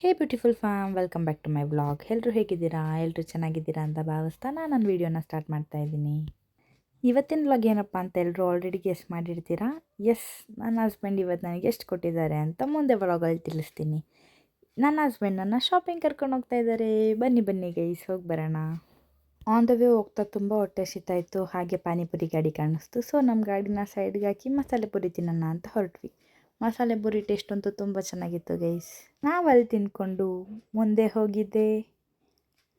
Hey beautiful fam welcome back to my vlog. ಎಲ್ಲರೂ ಹೇಗಿದ್ದೀರಾ? ಎಲ್ಲರೂ ಚೆನ್ನಾಗಿದ್ದೀರಾ ಅಂತ ಭಾವಿಸ್ತಾ ನಾನು ನನ್ನ ವೀಡಿಯೋನ ಸ್ಟಾರ್ಟ್ ಮಾಡ್ತಾ ಇದ್ದೀನಿ. ಇವತ್ತಿನ ವ್ಲಾಗ್ ಏನಪ್ಪ ಅಂತ ಎಲ್ಲರೂ ಆಲ್ರೆಡಿ ಗೆಸ್ ಮಾಡಿರ್ತೀರಾ. ಎಸ್, ನನ್ನ ಹಸ್ಬೆಂಡ್ ಇವತ್ತು ನನಗೆ ಎಷ್ಟು ಕೊಟ್ಟಿದ್ದಾರೆ ಅಂತ ಮುಂದೆ ವ್ಲಾಗಲ್ಲಿ ತಿಳಿಸ್ತೀನಿ. ನನ್ನ ಹಸ್ಬೆಂಡ್ ನನ್ನ ಶಾಪಿಂಗ್ ಕರ್ಕೊಂಡು ಹೋಗ್ತಾ ಇದ್ದಾರೆ. ಬನ್ನಿ ಬನ್ನಿ ಗೈಸ್, ಹೋಗಿ ಬರೋಣ. ಆನ್ ದ ವೇ ಹೋಗ್ತಾ ತುಂಬ ಹೊಟ್ಟೆ ಹಸಿತಾಯಿತ್ತು. ಹಾಗೆ ಪಾನಿಪುರಿ ಗಾಡಿ ಕಾಣಿಸ್ತು. ಸೊ ನಮ್ಮ ಗಾಡಿನ ಸೈಡ್ಗೆ ಹಾಕಿ ಮಸಾಲೆ ಪುರಿ ತಿನ್ನೋಣ ಅಂತ ಹೊರಟ್ವಿ. ಮಸಾಲೆ ಪುರಿ ಟೇಸ್ಟ್ ಅಂತೂ ತುಂಬ ಚೆನ್ನಾಗಿತ್ತು ಗೈಸ್. ನಾವು ಅಲ್ಲಿ ತಿಂದ್ಕೊಂಡು ಮುಂದೆ ಹೋಗಿದ್ದೆ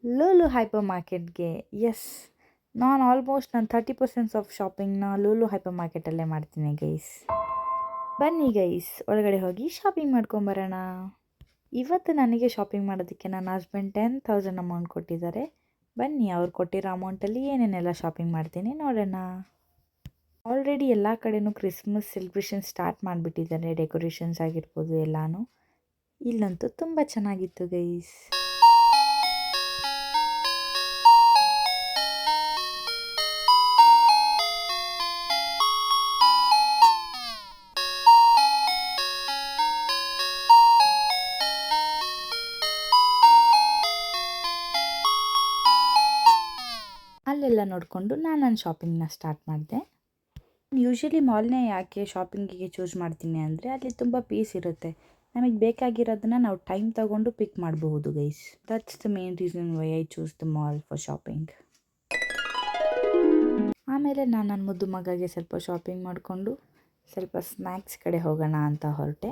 ಲೂಲು ಹೈಪರ್ ಮಾರ್ಕೆಟ್ಗೆ. ಎಸ್, ನಾನು ಆಲ್ಮೋಸ್ಟ್ ನಾನು 30% ಆಫ್ ಶಾಪಿಂಗ್ನ ಲೂಲು ಹೈಪರ್ ಮಾರ್ಕೆಟಲ್ಲೇ ಮಾಡ್ತೀನಿ ಗೈಸ್. ಬನ್ನಿ ಗೈಸ್, ಒಳಗಡೆ ಹೋಗಿ ಶಾಪಿಂಗ್ ಮಾಡ್ಕೊಂಬರೋಣ. ಇವತ್ತು ನನಗೆ ಶಾಪಿಂಗ್ ಮಾಡೋದಕ್ಕೆ ನನ್ನ ಹಸ್ಬೆಂಡ್ 10,000 ಅಮೌಂಟ್ ಕೊಟ್ಟಿದ್ದಾರೆ. ಬನ್ನಿ, ಅವ್ರು ಕೊಟ್ಟಿರೋ ಅಮೌಂಟಲ್ಲಿ ಏನೇನೆಲ್ಲ ಶಾಪಿಂಗ್ ಮಾಡ್ತೀನಿ ನೋಡೋಣ. ಆಲ್ರೆಡಿ ಎಲ್ಲ ಕಡೆಯೂ ಕ್ರಿಸ್ಮಸ್ ಸೆಲೆಬ್ರೇಷನ್ ಸ್ಟಾರ್ಟ್ ಮಾಡಿಬಿಟ್ಟಿದ್ದಾರೆ. ಡೆಕೋರೇಷನ್ಸ್ ಆಗಿರ್ಬೋದು ಎಲ್ಲನೂ. ಇಲ್ಲಂತೂ ತುಂಬ ಚೆನ್ನಾಗಿತ್ತು ಗೈಸ್. ಅಲ್ಲೆಲ್ಲ ನೋಡಿಕೊಂಡು ನಾನು ನನ್ನ ಶಾಪಿಂಗ್ನ ಸ್ಟಾರ್ಟ್ ಮಾಡಿದೆ. ಯೂಶ್ವಲಿ ಮಾಲ್ನೇ ಯಾಕೆ ಶಾಪಿಂಗಿಗೆ ಚೂಸ್ ಮಾಡ್ತೀನಿ ಅಂದರೆ ಅಲ್ಲಿ ತುಂಬ ಪೀಸ್ ಇರುತ್ತೆ. ನಮಗೆ ಬೇಕಾಗಿರೋದನ್ನು ನಾವು ಟೈಮ್ ತಗೊಂಡು ಪಿಕ್ ಮಾಡಬಹುದು guys. That's the main reason why I choose the mall for shopping. ಆಮೇಲೆ ನಾನು ನನ್ನ ಮುದ್ದು ಮಗಗೆ ಸ್ವಲ್ಪ ಶಾಪಿಂಗ್ ಮಾಡಿಕೊಂಡು ಸ್ವಲ್ಪ ಸ್ನ್ಯಾಕ್ಸ್ ಕಡೆ ಹೋಗೋಣ ಅಂತ ಹೊರಟೆ.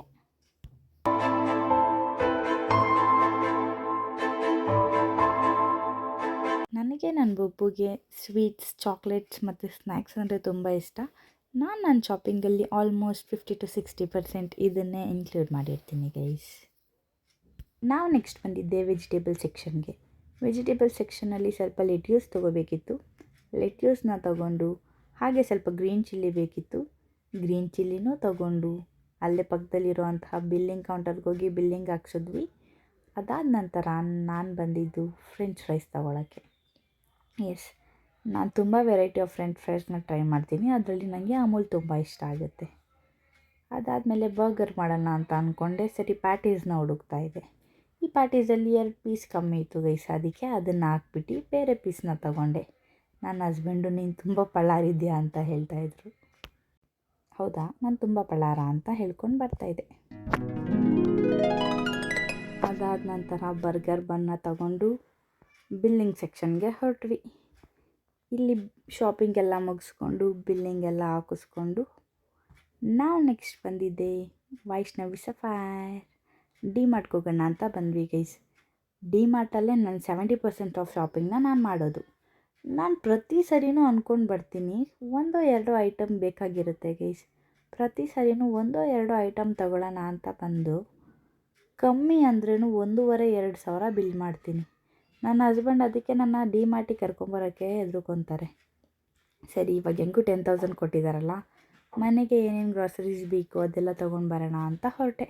ನನಗೆ ನನ್ನ ಬೊಬ್ಬುಗೆ ಸ್ವೀಟ್ಸ್, ಚಾಕ್ಲೇಟ್ಸ್ ಮತ್ತು ಸ್ನ್ಯಾಕ್ಸ್ ಅಂದರೆ ತುಂಬ ಇಷ್ಟ. ನಾನು ನನ್ನ ಶಾಪಿಂಗಲ್ಲಿ ಆಲ್ಮೋಸ್ಟ್ 50-60% ಇದನ್ನೇ ಇನ್ಕ್ಲೂಡ್ ಮಾಡಿರ್ತೀನಿ ಗೈಸ್. ನಾವು ನೆಕ್ಸ್ಟ್ ಬಂದಿದ್ದೆ ವೆಜಿಟೇಬಲ್ ಸೆಕ್ಷನ್ಗೆ. ವೆಜಿಟೇಬಲ್ ಸೆಕ್ಷನಲ್ಲಿ ಸ್ವಲ್ಪ ಲೆಟ್ಯೂಸ್ ತೊಗೋಬೇಕಿತ್ತು. ಲೆಟ್ಯೂಸ್ನ ತಗೊಂಡು ಹಾಗೆ ಸ್ವಲ್ಪ ಗ್ರೀನ್ ಚಿಲ್ಲಿ ಬೇಕಿತ್ತು. ಗ್ರೀನ್ ಚಿಲ್ಲಿನೂ ತಗೊಂಡು ಅಲ್ಲೇ ಪಕ್ಕದಲ್ಲಿರುವಂತಹ ಬಿಲ್ಲಿಂಗ್ ಕೌಂಟರ್ಗೆ ಹೋಗಿ ಬಿಲ್ಲಿಂಗ್ ಹಾಕ್ಸಿದ್ವಿ. ಅದಾದ ನಂತರ ನಾನು ಬಂದಿದ್ದು ಫ್ರೆಂಚ್ ಫ್ರೈಸ್ ತೊಗೊಳಕ್ಕೆ. ಎಸ್, ನಾನು ತುಂಬ ವೆರೈಟಿ ಆಫ್ ಫ್ರೆಂಚ್ ಫ್ರೈಸ್ನ ಟ್ರೈ ಮಾಡ್ತೀನಿ. ಅದರಲ್ಲಿ ನನಗೆ ಅಮೂಲ್ ತುಂಬ ಇಷ್ಟ ಆಗುತ್ತೆ. ಅದಾದಮೇಲೆ ಬರ್ಗರ್ ಮಾಡೋಣ ಅಂತ ಅಂದ್ಕೊಂಡೆ. ಸರಿ, ಪ್ಯಾಟೀಸ್ನ ಹುಡುಕ್ತಾ ಇದೆ. ಈ ಪ್ಯಾಟೀಸಲ್ಲಿ 2 ಪೀಸ್ ಕಮ್ಮಿ ಇತ್ತು ಗೈಸ್. ಅದಕ್ಕೆ ಅದನ್ನು ಹಾಕ್ಬಿಟ್ಟು ಬೇರೆ ಪೀಸ್ನ ತಗೊಂಡೆ. ನನ್ನ ಹಸ್ಬೆಂಡು ನೀನು ತುಂಬ ಪಳ್ಳಾರಿದ್ಯಾ ಅಂತ ಹೇಳ್ತಾಯಿದ್ರು. ಹೌದಾ, ನಾನು ತುಂಬ ಪಳ್ಳಾರ ಅಂತ ಹೇಳ್ಕೊಂಡು ಬರ್ತಾಯಿದ್ದೆ. ಅದಾದ ನಂತರ ಬರ್ಗರ್ ಬನ್ನ ತಗೊಂಡು ಬಿಲ್ಲಿಂಗ್ ಸೆಕ್ಷನ್ಗೆ ಹೊರಟ್ವಿ. ಇಲ್ಲಿ ಶಾಪಿಂಗ್ ಎಲ್ಲ ಮುಗಿಸ್ಕೊಂಡು ಬಿಲ್ಲಿಂಗ್ ಎಲ್ಲ ಹಾಕಿಸ್ಕೊಂಡು ನಾವು ನೆಕ್ಸ್ಟ್ ಬಂದಿದ್ದೆ ವೈಷ್ಣವಿ ಸಫೈರ್. ಡಿಮಾರ್ಟ್ಗೆ ಹೋಗೋಣ ಅಂತ ಬಂದ್ವಿ ಗೈಸ್. ಡಿಮಾರ್ಟಲ್ಲೇ ನಾನು 70% ಆಫ್ ಶಾಪಿಂಗ್ನ ನಾನು ಮಾಡೋದು. ನಾನು ಪ್ರತಿ ಸರಿನೂ ಅಂದ್ಕೊಂಡು ಬರ್ತೀನಿ 1-2 ಐಟಮ್ ಬೇಕಾಗಿರುತ್ತೆ ಗೈಸ್. ಪ್ರತಿ ಸರಿನೂ 1-2 ಐಟಮ್ ತಗೊಳ್ಳೋಣ ಅಂತ ಬಂದು ಕಮ್ಮಿ ಅಂದ್ರೂ 1,500-2,000 ಬಿಲ್ ಮಾಡ್ತೀನಿ. ನನ್ನ ಹಸ್ಬೆಂಡ್ ಅದಕ್ಕೆ ನನ್ನ ಡಿಮಾರ್ಟಿಗೆ ಕರ್ಕೊಂಬರೋಕ್ಕೆ ಹೆದರ್ಕೊತಾರೆ. ಸರಿ, ಇವಾಗ ಹೆಂಗೂ 10,000 ಕೊಟ್ಟಿದ್ದಾರಲ್ಲ, ಮನೆಗೆ ಏನೇನು ಗ್ರಾಸರೀಸ್ ಬೇಕು ಅದೆಲ್ಲ ತೊಗೊಂಡು ಬರೋಣ ಅಂತ ಹೊರಟೆ.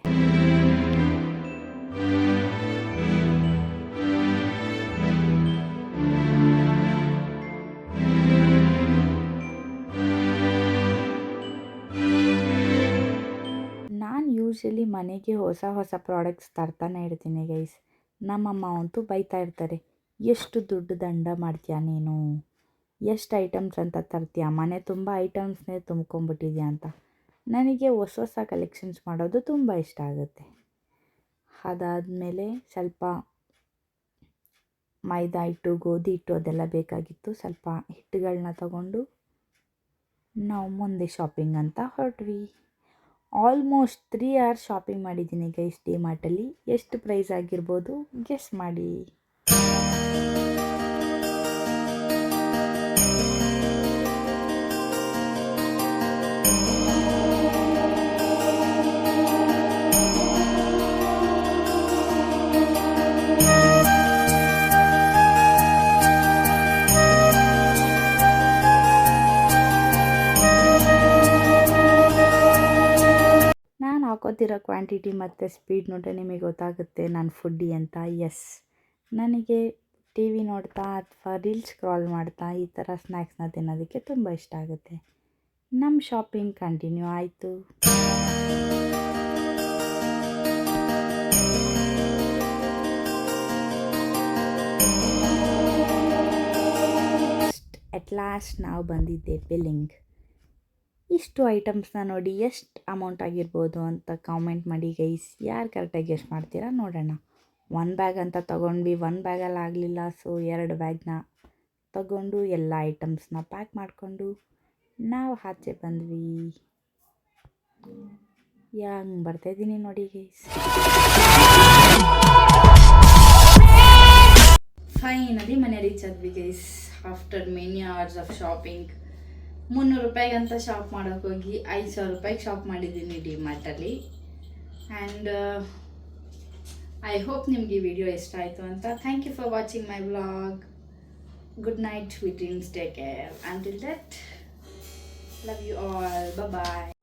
ನಾನು ಯೂಶ್ವಲಿ ಮನೆಗೆ ಹೊಸ ಹೊಸ ಪ್ರಾಡಕ್ಟ್ಸ್ ತರ್ತಾನೆ ಇರ್ತೀನಿ ಗೈಸ್. ನಮ್ಮಮ್ಮ ಅಂತೂ ಬೈತಾ ಇರ್ತಾರೆ, ಎಷ್ಟು ದುಡ್ಡು ದಂಡ ಮಾಡ್ತೀಯ ನೀನು, ಎಷ್ಟು ಐಟಮ್ಸ್ ಅಂತ ತರ್ತೀಯ, ಮನೆ ತುಂಬ ಐಟಮ್ಸ್ನೇ ತುಂಬ್ಕೊಂಬಿಟ್ಟಿದ್ಯಾ ಅಂತ. ನನಗೆ ಹೊಸ ಹೊಸ ಕಲೆಕ್ಷನ್ಸ್ ಮಾಡೋದು ತುಂಬ ಇಷ್ಟ ಆಗುತ್ತೆ. ಅದಾದಮೇಲೆ ಸ್ವಲ್ಪ ಮೈದಾ ಹಿಟ್ಟು, ಗೋಧಿ ಹಿಟ್ಟು ಅದೆಲ್ಲ ಬೇಕಾಗಿತ್ತು. ಸ್ವಲ್ಪ ಹಿಟ್ಟುಗಳನ್ನ ತಗೊಂಡು ನಾವು ಮುಂದೆ ಶಾಪಿಂಗ್ ಅಂತ ಹೊರಟ್ವಿ. ಆಲ್ಮೋಸ್ಟ್ 3 hours ಶಾಪಿಂಗ್ ಮಾಡಿದ್ದೀನಿ ಗೈಸ್ ಡಿಮಾರ್ಟಲ್ಲಿ. ಎಷ್ಟು ಪ್ರೈಸ್ ಆಗಿರ್ಬೋದು ಗೆಸ್ ಮಾಡಿ. ನಾನು ಹಾಕೋತಿರೋ ಕ್ವಾಂಟಿಟಿ ಮತ್ತು ಸ್ಪೀಡ್ ನೋಡ್ರೆ ನಿಮಗೆ ಗೊತ್ತಾಗುತ್ತೆ ನಾನು ಫುಡ್ಡಿ ಅಂತ. ಎಸ್, ನನಗೆ ಟಿ ವಿ ನೋಡ್ತಾ ಅಥವಾ ರೀಲ್ಸ್ ಸ್ಕ್ರಾಲ್ ಮಾಡ್ತಾ ಈ ಥರ ಸ್ನ್ಯಾಕ್ಸ್ನ ತಿನ್ನೋದಕ್ಕೆ ತುಂಬ ಇಷ್ಟ ಆಗುತ್ತೆ. ನಮ್ಮ ಶಾಪಿಂಗ್ ಕಂಟಿನ್ಯೂ ಆಯಿತು. ಅಟ್ ಲಾಸ್ಟ್ ನಾವು ಬಂದಿದ್ದೆ ಬಿಲ್ಲಿಂಗ್. ಇಷ್ಟು ಐಟಮ್ಸ್ನ ನೋಡಿ ಎಷ್ಟು ಅಮೌಂಟ್ ಆಗಿರ್ಬೋದು ಅಂತ ಕಾಮೆಂಟ್ ಮಾಡಿ ಗೈಸ್. ಯಾರು ಕರೆಕ್ಟಾಗಿ ಗೆಸ್ಟ್ ಮಾಡ್ತೀರಾ ನೋಡೋಣ. 1 ಬ್ಯಾಗ್ ಅಂತ ತೊಗೊಂಡ್ವಿ, 1 ಬ್ಯಾಗಲ್ಲಿ ಆಗಲಿಲ್ಲ, ಸೊ 2 ಬ್ಯಾಗ್ನ ತಗೊಂಡು ಎಲ್ಲ ಐಟಮ್ಸ್ನ ಪ್ಯಾಕ್ ಮಾಡಿಕೊಂಡು ನಾವು ಆಚೆ ಬಂದ್ವಿ. ಹಂಗೆ ಬರ್ತಾಯಿದ್ದೀನಿ ನೋಡಿ ಗೈಸ್. ಫೈನಲಿ ಮನೆ ರೀಚ್ ಆದ್ವಿ guys after many hours of shopping. 300 ರೂಪಾಯಿಗಂತ ಶಾಪ್ ಮಾಡೋಕೆ ಹೋಗಿ 5,000 ರೂಪಾಯಿಗೆ ಶಾಪ್ ಮಾಡಿದ್ದೀನಿ ಡಿಮಾರ್ಟಲ್ಲಿ. ಆ್ಯಂಡ್ ಐ ಹೋಪ್ ನಿಮಗೆ ಈ ವಿಡಿಯೋ ಇಷ್ಟ ಆಯಿತು ಅಂತ. Thank you for watching my vlog. Good night, sweet dreams, take care. Until that, love you all. Bye bye.